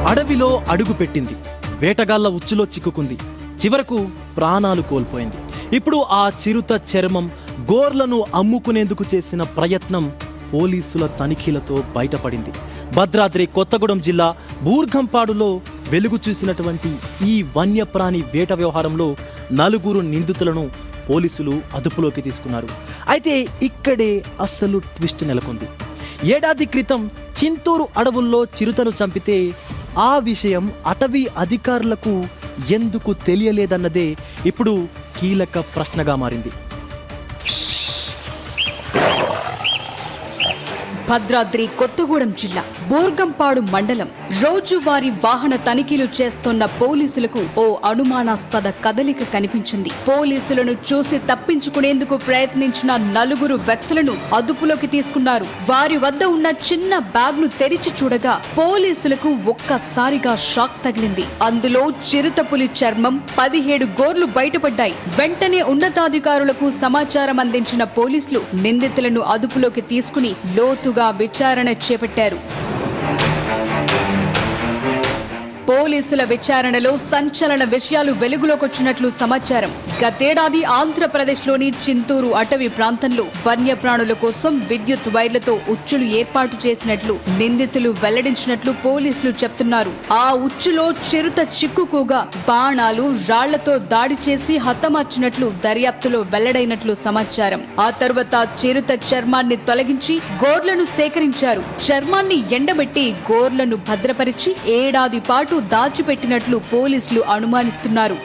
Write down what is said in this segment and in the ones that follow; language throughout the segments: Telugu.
అడవిలో అడుగుపెట్టింది, వేటగాళ్ల ఉచ్చులో చిక్కుకుంది, చివరకు ప్రాణాలు కోల్పోయింది. ఇప్పుడు ఆ చిరుత చర్మం గోర్లను అమ్ముకునేందుకు చేసిన ప్రయత్నం పోలీసుల తనిఖీలతో బయటపడింది. భద్రాద్రి కొత్తగూడెం జిల్లా బూర్గంపాడులో వెలుగు చూసినటువంటి ఈ వన్యప్రాణి వేట వ్యవహారంలో 4 నిందితులను పోలీసులు అదుపులోకి తీసుకున్నారు. అయితే ఇక్కడే అసలు ట్విస్ట్ నెలకొంది. ఏడాది క్రితం చింతూరు అడవుల్లో చిరుతను చంపితే ఆ విషయం అటవీ అధికారులకు ఎందుకు తెలియలేదన్నదే ఇప్పుడు కీలక ప్రశ్నగా మారింది. భద్రాద్రి కొత్తగూడెం జిల్లా బూర్గంపాడు మండలం రోజువారీ వాహన తనిఖీలు చేస్తున్న పోలీసులకు ఓ అనుమానాస్పద కదలిక కనిపించింది. పోలీసులను చూసి తప్పించుకునేందుకు ప్రయత్నించిన 4 వ్యక్తులను అదుపులోకి తీసుకున్నారు. వారి వద్ద ఉన్న చిన్న బ్యాగ్ ను తెరిచి చూడగా పోలీసులకు ఒక్కసారిగా షాక్ తగిలింది. అందులో చిరుతపులి చర్మం 17 గోర్లు బయటపడ్డాయి. వెంటనే ఉన్నతాధికారులకు సమాచారం అందించిన పోలీసులు నిందితులను అదుపులోకి తీసుకుని లోతుగా విచారణ చేపట్టారు. పోలీసుల విచారణలో సంచలన విషయాలు వెలుగులోకొచ్చినట్లు సమాచారం. గతేడాది ఆంధ్రప్రదేశ్లోని చింతూరు అటవీ ప్రాంతంలో వన్యప్రాణుల కోసం విద్యుత్ వైర్లతో ఉచ్చులు ఏర్పాటు చేసినట్లు నిందితులు వెల్లడించినట్లు పోలీసులు చెప్తున్నారు. ఆ ఉచ్చులో చిరుత చిక్కుకోగా బాణాలు, రాళ్లతో దాడి చేసి హతమార్చినట్లు దర్యాప్తులో వెల్లడైనట్లు సమాచారం. ఆ తర్వాత చిరుత చర్మాన్ని తొలగించి గోర్లను సేకరించారు. చర్మాన్ని ఎండబెట్టి గోర్లను భద్రపరిచి ఏడాది పాటు దాచిపెట్టినట్లు పోలీసులు అనుమానిస్తున్నారు.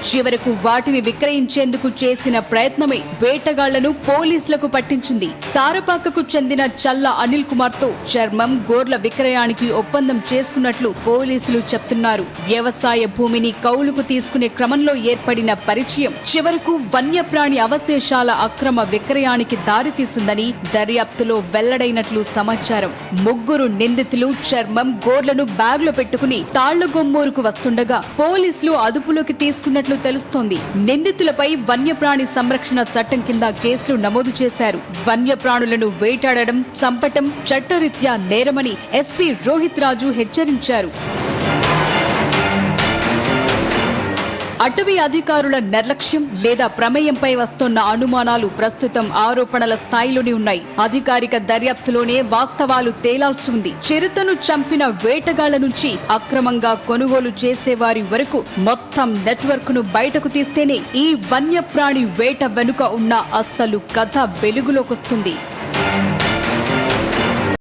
చివరకు వాటిని విక్రయించేందుకు చేసిన ప్రయత్నమే వేటగాళ్లను పోలీసులకు పట్టించింది. సారపాకకు చెందిన చల్ల అనిల్ కుమార్ తో చర్మం, గోర్ల విక్రయానికి ఒప్పందం చేసుకున్నట్లు పోలీసులు చెప్తున్నారు. వ్యవసాయ భూమిని కౌలుకు తీసుకునే క్రమంలో ఏర్పడిన పరిచయం చివరకు వన్యప్రాణి అవశేషాల అక్రమ విక్రయానికి దారితీసిందని దర్యాప్తులో వెల్లడైనట్లు సమాచారం. 3 నిందితులు చర్మం, గోర్లను బ్యాగ్లో పెట్టుకుని తాళ్లగొమ్మూరుకు వస్తుండగా పోలీసులు అదుపులోకి తీసుకున్నట్లు తెలుస్తోంది. నిందితులపై వన్యప్రాణి సంరక్షణ చట్టం కింద కేసులు నమోదు చేశారు. వన్యప్రాణులను వేటాడడం, చంపటం చట్టరీత్యా నేరమని ఎస్పీ రోహిత్ రాజు హెచ్చరించారు. అటవీ అధికారుల నిర్లక్ష్యం లేదా ప్రమేయంపై వస్తున్న అనుమానాలు ప్రస్తుతం ఆరోపణల స్థాయిలోనే ఉన్నాయి. అధికారిక దర్యాప్తులోనే వాస్తవాలు తేలాల్సి ఉంది. చిరుతను చంపిన వేటగాళ్ల నుంచి అక్రమంగా కొనుగోలు చేసేవారి వరకు మొత్తం నెట్వర్క్ ను బయటకు తీస్తేనే ఈ వన్యప్రాణి వేట వెనుక ఉన్న అస్సలు కథ వెలుగులోకొస్తుంది.